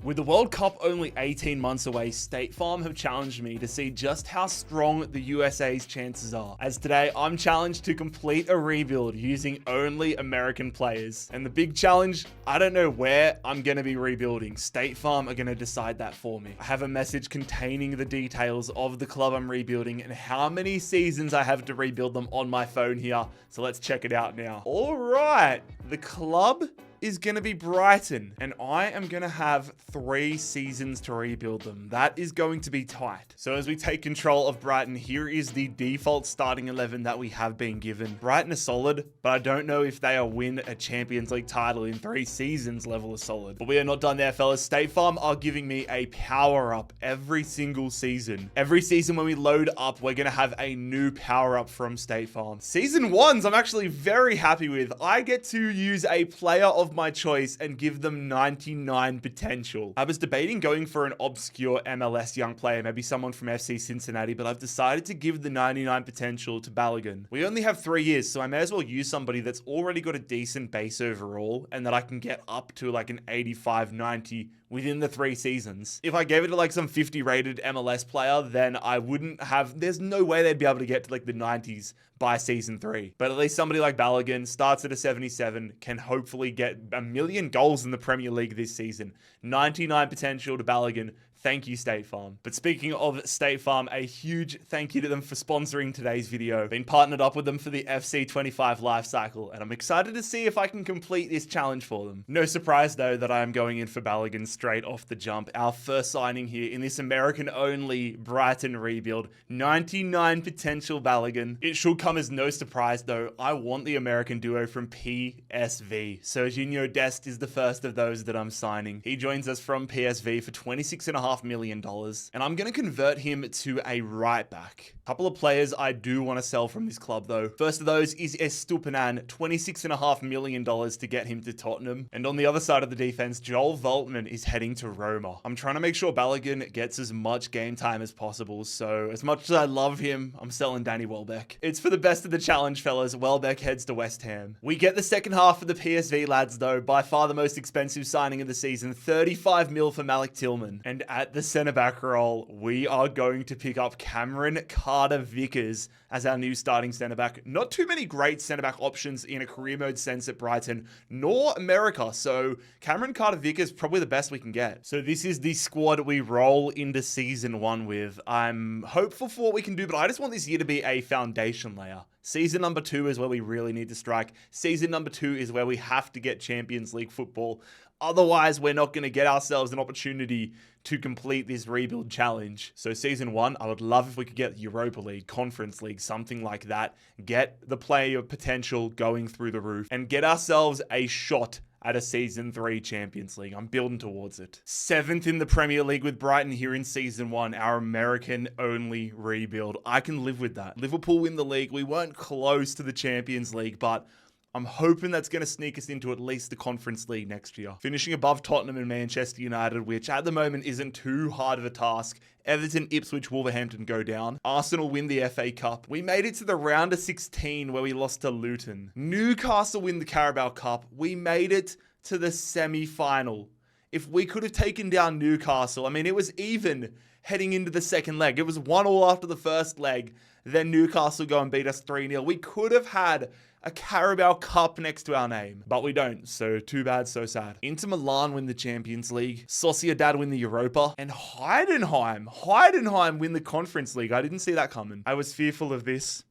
With the World Cup only 18 months away, State Farm have challenged me to see just how strong the USA's chances are. As today, I'm challenged to complete a rebuild using only American players. And the big challenge, I don't know where I'm going to be rebuilding. State Farm are going to decide that for me. I have a message containing the details of the club I'm rebuilding and how many seasons I have to rebuild them on my phone here. So let's check it out now. All right, the club is going to be Brighton, and I am going to have 3 seasons to rebuild them. That is going to be tight. So as we take control of Brighton, here is the default starting 11 that we have been given. Brighton is solid, but I don't know if they'll win a Champions League title in 3 seasons level of solid. But we are not done there, fellas. State Farm are giving me a power up every single season. Every season when we load up, we're going to have a new power up from State Farm. Season 1s, I'm actually very happy with. I get to use a player of my choice and give them 99 potential. I was debating going for an obscure MLS young player, maybe someone from FC Cincinnati, but I've decided to give the 99 potential to Balogun. We only have 3 years, so I may as well use somebody that's already got a decent base overall and that I can get up to like an 85, 90 within the 3 seasons. If I gave it to like some 50 rated MLS player, then I wouldn't have, there's no way they'd be able to get to like the 90s by season 3. But at least somebody like Balogun starts at a 77, can hopefully get 1 million goals in the Premier League this season. 99 potential to Balogun. Thank you, State Farm. But speaking of State Farm, a huge thank you to them for sponsoring today's video. Been partnered up with them for the FC25 life cycle, and I'm excited to see if I can complete this challenge for them. No surprise though that I am going in for Balogun straight off the jump. Our first signing here in this American-only Brighton rebuild. 99 potential Balogun. It should come as no surprise though. I want the American duo from PSV. Serginho Dest is the first of those that I'm signing. He joins us from PSV for $26.5 million, and I'm going to convert him to a right back. A couple of players I do want to sell from this club though. First of those is Estupinan, $26.5 million to get him to Tottenham. And on the other side of the defense, Joel Veltman is heading to Roma. I'm trying to make sure Balogun gets as much game time as possible, so as much as I love him, I'm selling Danny Welbeck. It's for the best of the challenge, fellas. Welbeck heads to West Ham. We get the second half of the PSV lads though, by far the most expensive signing of the season, 35 mil for Malik Tillman. And at the centre back role, we are going to pick up Cameron Carter-Vickers as our new starting centre back. Not too many great centre back options in a career mode sense at Brighton, nor America. So Cameron Carter-Vickers probably the best we can get. So this is the squad we roll into season 1 with. I'm hopeful for what we can do, but I just want this year to be a foundation layer. Season number 2 is where we really need to strike. Season number 2 is where we have to get Champions League football. Otherwise, we're not going to get ourselves an opportunity to complete this rebuild challenge. So season 1, I would love if we could get Europa League, Conference League, something like that. Get the player potential going through the roof and get ourselves a shot at a season 3 Champions League. I'm building towards it. 7th in the Premier League with Brighton here in season 1, our American only rebuild. I can live with that. Liverpool win the league. We weren't close to the Champions League, but I'm hoping that's going to sneak us into at least the Conference League next year. Finishing above Tottenham and Manchester United, which at the moment isn't too hard of a task. Everton, Ipswich, Wolverhampton go down. Arsenal win the FA Cup. We made it to the round of 16 where we lost to Luton. Newcastle win the Carabao Cup. We made it to the semi-final. If we could have taken down Newcastle, I mean, it was even heading into the second leg. It was 1-1 after the first leg. Then Newcastle go and beat us 3-0. We could have had a Carabao Cup next to our name, but we don't, so too bad, so sad. Inter Milan win the Champions League, Sociedad win the Europa, and Heidenheim win the Conference League. I didn't see that coming. I was fearful of this.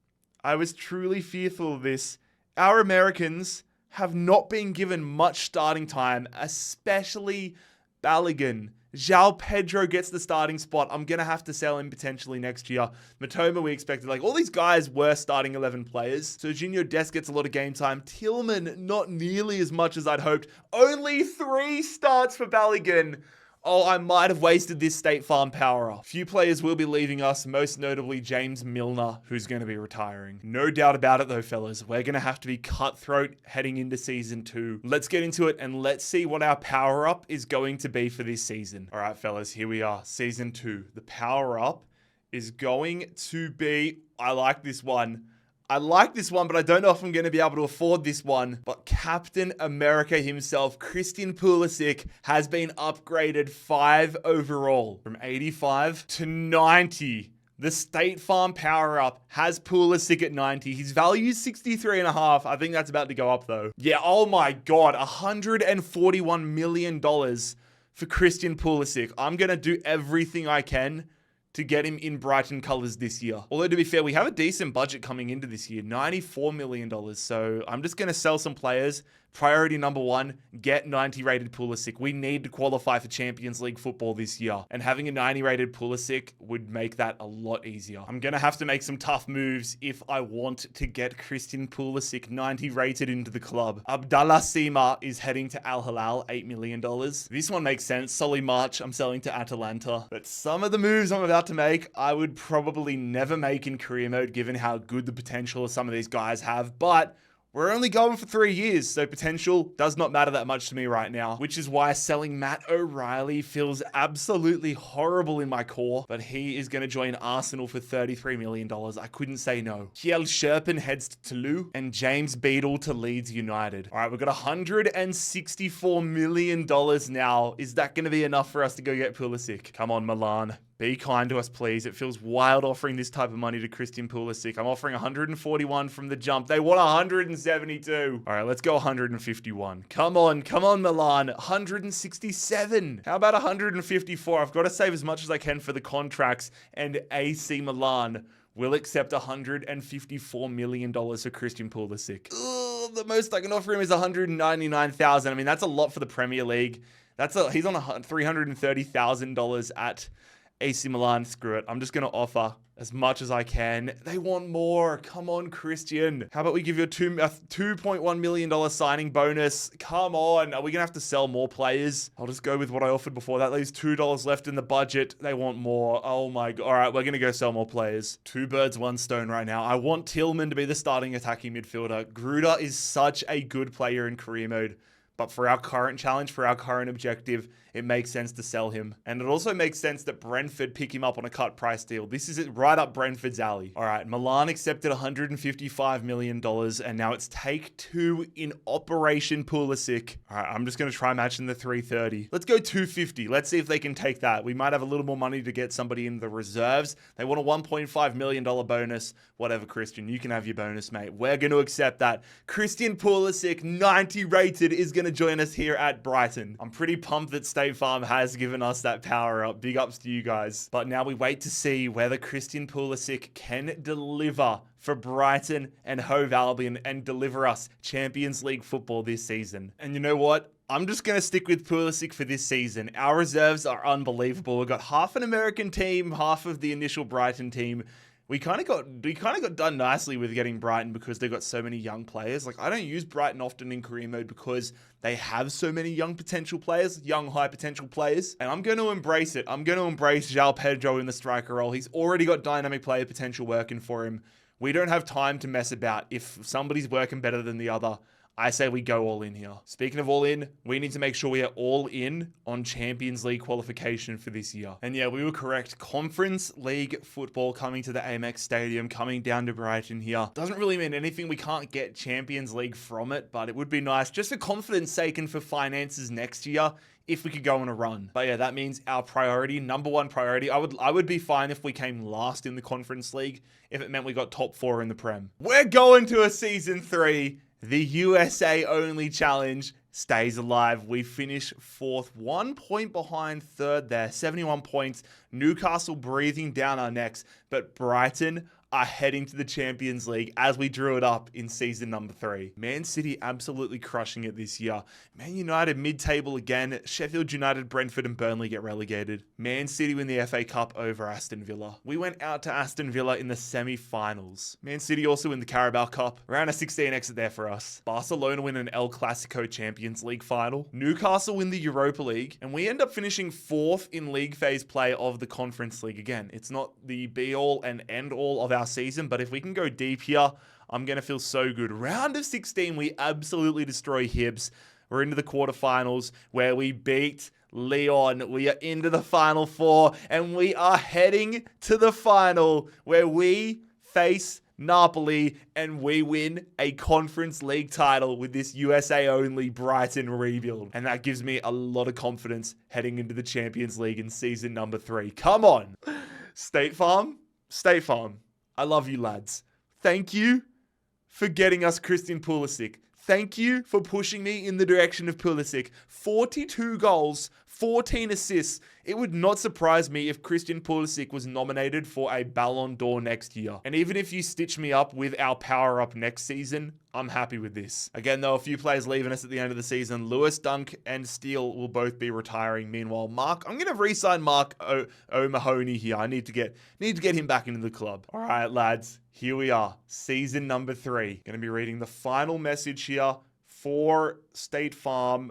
I was truly fearful of this. Our Americans have not been given much starting time, especially Balogun. João Pedro gets the starting spot. I'm going to have to sell him potentially next year. Matoma, we expected. Like, all these guys were starting 11 players. Serginho Dest gets a lot of game time. Tillman, not nearly as much as I'd hoped. Only 3 starts for Balogun. Oh, I might have wasted this State Farm power up. Few players will be leaving us, most notably James Milner, who's going to be retiring. No doubt about it though, fellas. We're going to have to be cutthroat heading into season 2. Let's get into it and let's see what our power up is going to be for this season. All right, fellas, here we are. Season 2. The power up is going to be, I like this one, I like this one, but I don't know if I'm going to be able to afford this one. But Captain America himself, Christian Pulisic, has been upgraded 5 overall from 85 to 90. The State Farm power-up has Pulisic at 90. His value is 63.5. I think that's about to go up, though. Yeah, oh my God. $141 million for Christian Pulisic. I'm going to do everything I can to get him in Brighton colours this year. Although, to be fair, we have a decent budget coming into this year, $94 million. So I'm just going to sell some players. Priority number 1, get 90 rated Pulisic. We need to qualify for Champions League football this year. And having a 90 rated Pulisic would make that a lot easier. I'm going to have to make some tough moves if I want to get Christian Pulisic 90 rated into the club. Abdallah Sima is heading to Al Hilal, $8 million. This one makes sense. Solly March, I'm selling to Atalanta. But some of the moves I'm about to make, I would probably never make in career mode given how good the potential of some of these guys have. But we're only going for 3 years, so potential does not matter that much to me right now, which is why selling Matt O'Reilly feels absolutely horrible in my core, but he is going to join Arsenal for $33 million. I couldn't say no. Kjell Sherpen heads to Toulouse, and James Beadle to Leeds United. All right, we've got $164 million now. Is that going to be enough for us to go get Pulisic? Come on, Milan. Be kind to us, please. It feels wild offering this type of money to Christian Pulisic. I'm offering 141 from the jump. They want 172. All right, let's go 151. Come on, Milan. 167. How about 154? I've got to save as much as I can for the contracts, and AC Milan will accept $154 million for Christian Pulisic. Ugh, the most I can offer him is $199,000. I mean, that's a lot for the Premier League. He's on $330,000 at AC Milan. Screw it. I'm just going to offer as much as I can. They want more. Come on, Christian. How about we give you a $2.1 million signing bonus? Come on. Are we going to have to sell more players? I'll just go with what I offered before. That leaves $2 left in the budget. They want more. Oh my God. All right, we're going to go sell more players. 2 birds, 1 stone right now. I want Tillman to be the starting attacking midfielder. Gruder is such a good player in career mode. But for our current challenge, for our current objective, it makes sense to sell him. And it also makes sense that Brentford pick him up on a cut price deal. This is right up Brentford's alley. All right, Milan accepted $155 million, and now it's take 2 in Operation Pulisic. All right, I'm just going to try matching the 330. Let's go 250. Let's see if they can take that. We might have a little more money to get somebody in the reserves. They want a $1.5 million bonus. Whatever, Christian, you can have your bonus, mate. We're going to accept that. Christian Pulisic, 90 rated, is going to join us here at Brighton. I'm pretty pumped that State Farm has given us that power up. Big ups to you guys. But now we wait to see whether Christian Pulisic can deliver for Brighton and Hove Albion and deliver us Champions League football this season. And you know what? I'm just going to stick with Pulisic for this season. Our reserves are unbelievable. We've got half an American team, half of the initial Brighton team. We kind of got done nicely with getting Brighton because they've got so many young players. Like, I don't use Brighton often in career mode because they have so many young potential players, young high potential players. And I'm going to embrace it. I'm going to embrace João Pedro in the striker role. He's already got dynamic player potential working for him. We don't have time to mess about. If somebody's working better than the other, I say we go all in here. Speaking of all in, we need to make sure we are all in on Champions League qualification for this year. And yeah, we were correct. Conference League football coming to the Amex Stadium, coming down to Brighton here. Doesn't really mean anything. We can't get Champions League from it, but it would be nice just for confidence sake and for finances next year if we could go on a run. But yeah, that means our priority, number 1 priority, I would be fine if we came last in the Conference League if it meant we got top 4 in the Prem. We're going to a Season 3. The USA only challenge stays alive. We finish 4th, 1 point behind 3rd there, 71 points. Newcastle breathing down our necks, but Brighton are heading to the Champions League as we drew it up in season number 3. Man City absolutely crushing it this year. Man United mid-table again. Sheffield United, Brentford and Burnley get relegated. Man City win the FA Cup over Aston Villa. We went out to Aston Villa in the semi-finals. Man City also win the Carabao Cup. Round of 16 exit there for us. Barcelona win an El Clasico Champions League final. Newcastle win the Europa League. And we end up finishing 4th in league phase play of the Conference League. Again, it's not the be-all and end-all of our season, but if we can go deep here, I'm going to feel so good. Round of 16, we absolutely destroy Hibs. We're into the quarterfinals where we beat Lyon. We are into the Final Four, and we are heading to the final where we face Napoli, and we win a Conference League title with this USA-only Brighton rebuild. And that gives me a lot of confidence heading into the Champions League in season number 3. Come on. State Farm. I love you, lads. Thank you for getting us Christian Pulisic. Thank you for pushing me in the direction of Pulisic. 42 goals, 14 assists. It would not surprise me if Christian Pulisic was nominated for a Ballon d'Or next year. And even if you stitch me up with our power up next season, I'm happy with this. Again, though, a few players leaving us at the end of the season. Lewis, Dunk, and Steele will both be retiring. Meanwhile, I'm going to re-sign Mark O'Mahony here. I need to get him back into the club. All right, lads. Here we are, season number 3. Going to be reading the final message here for State Farm,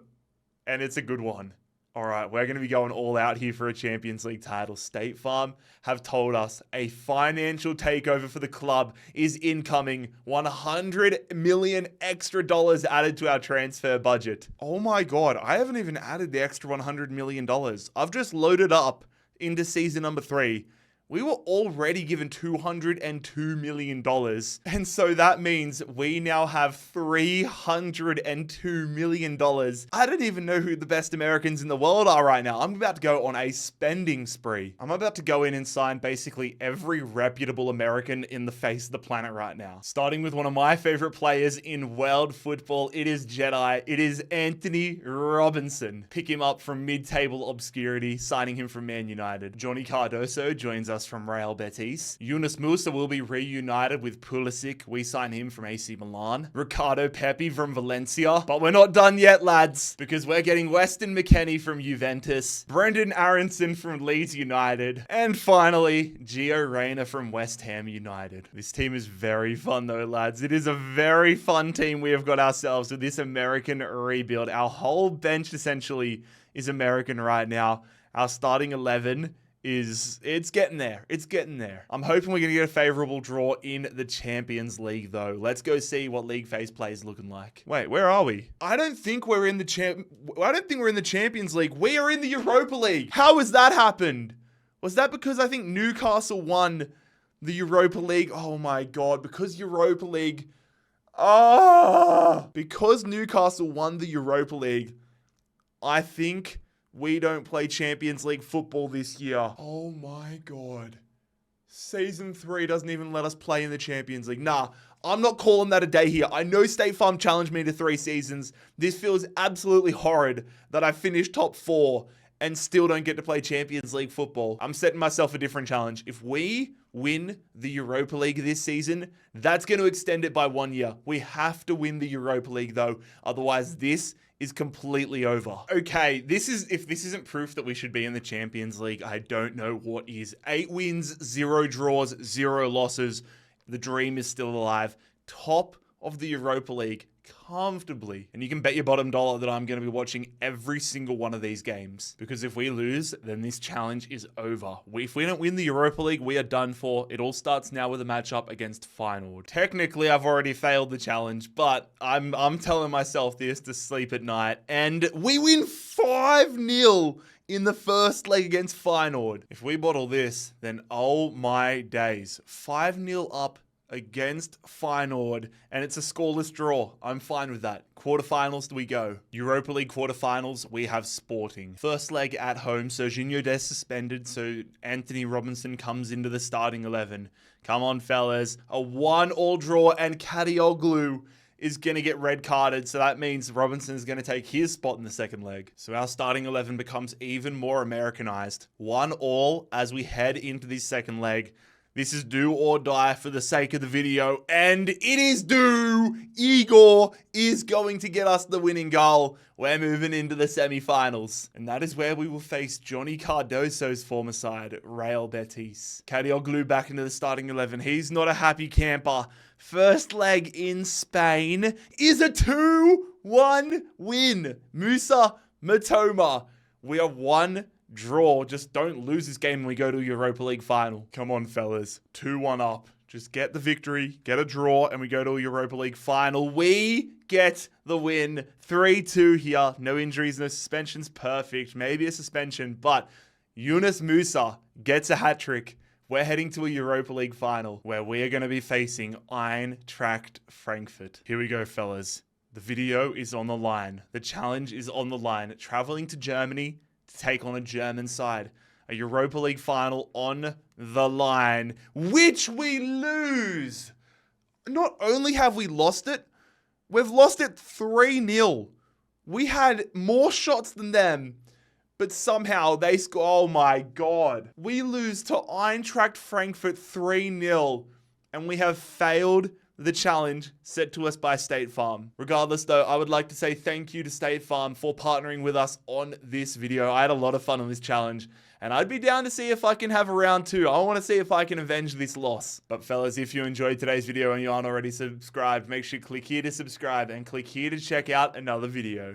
and it's a good one. All right, we're going to be going all out here for a Champions League title. State Farm have told us a financial takeover for the club is incoming. $100 million extra dollars added to our transfer budget. Oh my God, I haven't even added the extra $100 million. I've just loaded up into season number 3. We were already given $202 million. And so that means we now have $302 million. I don't even know who the best Americans in the world are right now. I'm about to go on a spending spree. I'm about to go in and sign basically every reputable American in the face of the planet right now. Starting with one of my favorite players in world football. It is Jedi. It is Anthony Robinson. Pick him up from mid-table obscurity, signing him from Man United. Johnny Cardoso joins us from Real Betis. Yunus Musa will be reunited with Pulisic. We sign him from AC Milan. Ricardo Pepi from Valencia. But we're not done yet, lads, because we're getting Weston McKennie from Juventus, Brendan Aronson from Leeds United, and finally, Gio Reyna from West Ham United. This team is very fun though, lads. It is a very fun team we have got ourselves with this American rebuild. Our whole bench essentially is American right now. Our starting 11 it's getting there. It's getting there. I'm hoping we're going to get a favorable draw in the Champions League, though. Let's go see what league phase play is looking like. Wait, where are we? I don't think we're in the Champions League. We are in the Europa League. How has that happened? Was that because I think Newcastle won the Europa League? Oh my God, because Europa League. Because Newcastle won the Europa League, I think we don't play Champions League football this year. Oh my God. Season 3 doesn't even let us play in the Champions League. Nah, I'm not calling that a day here. I know State Farm challenged me to 3 seasons. This feels absolutely horrid that I finished top 4 and still don't get to play Champions League football. I'm setting myself a different challenge. If we win the Europa League this season, that's going to extend it by 1 year. We have to win the Europa League though. Otherwise, this is completely over. Okay, if this isn't proof that we should be in the Champions League, I don't know what is. 8 wins, 0 draws, 0 losses. The dream is still alive. Top of the Europa League comfortably. And you can bet your bottom dollar that I'm going to be watching every single one of these games. Because if we lose, then this challenge is over. If we don't win the Europa League, we are done for. It all starts now with a matchup against Feyenoord. Technically, I've already failed the challenge, but I'm telling myself this to sleep at night. And we win 5-0 in the first leg against Feyenoord. If we bottle this, then oh my days. 5-0 up against Feyenoord, and it's a scoreless draw. I'm fine with that. Quarterfinals we go. Europa League quarterfinals, we have Sporting. First leg at home, Serginho Dest suspended, so Anthony Robinson comes into the starting 11. Come on, fellas. A 1-1 draw, and Kadioglu is going to get red carded, so that means Robinson is going to take his spot in the second leg. So our starting 11 becomes even more Americanized. 1-1 as we head into this second leg. This is do or die for the sake of the video, and it is do. Igor is going to get us the winning goal. We're moving into the semi-finals, and that is where we will face Johnny Cardoso's former side, Real Betis. Kadioglu back into the starting 11. He's not a happy camper. First leg in Spain is a 2-1 win. Musa Matoma. We are 1 draw. Just don't lose this game when we go to a Europa League final. Come on, fellas. 2-1 up. Just get the victory, get a draw, and we go to a Europa League final. We get the win. 3-2 here. No injuries, no suspensions. Perfect. Maybe a suspension, but Yunus Musa gets a hat-trick We're heading to a Europa League final where we are going to be facing Eintracht Frankfurt. Here we go, fellas. The video is on the line. The challenge is on the line. Traveling to Germany to take on a German side. A Europa League final on the line, which we lose. Not only have we lost it, we've lost it 3-0. We had more shots than them, but somehow they score. Oh my God. We lose to Eintracht Frankfurt 3-0, and we have failed the challenge set to us by State Farm. Regardless though, I would like to say thank you to State Farm for partnering with us on this video. I had a lot of fun on this challenge, and I'd be down to see if I can have a round 2. I want to see if I can avenge this loss. But fellas, if you enjoyed today's video and you aren't already subscribed, make sure you click here to subscribe and click here to check out another video.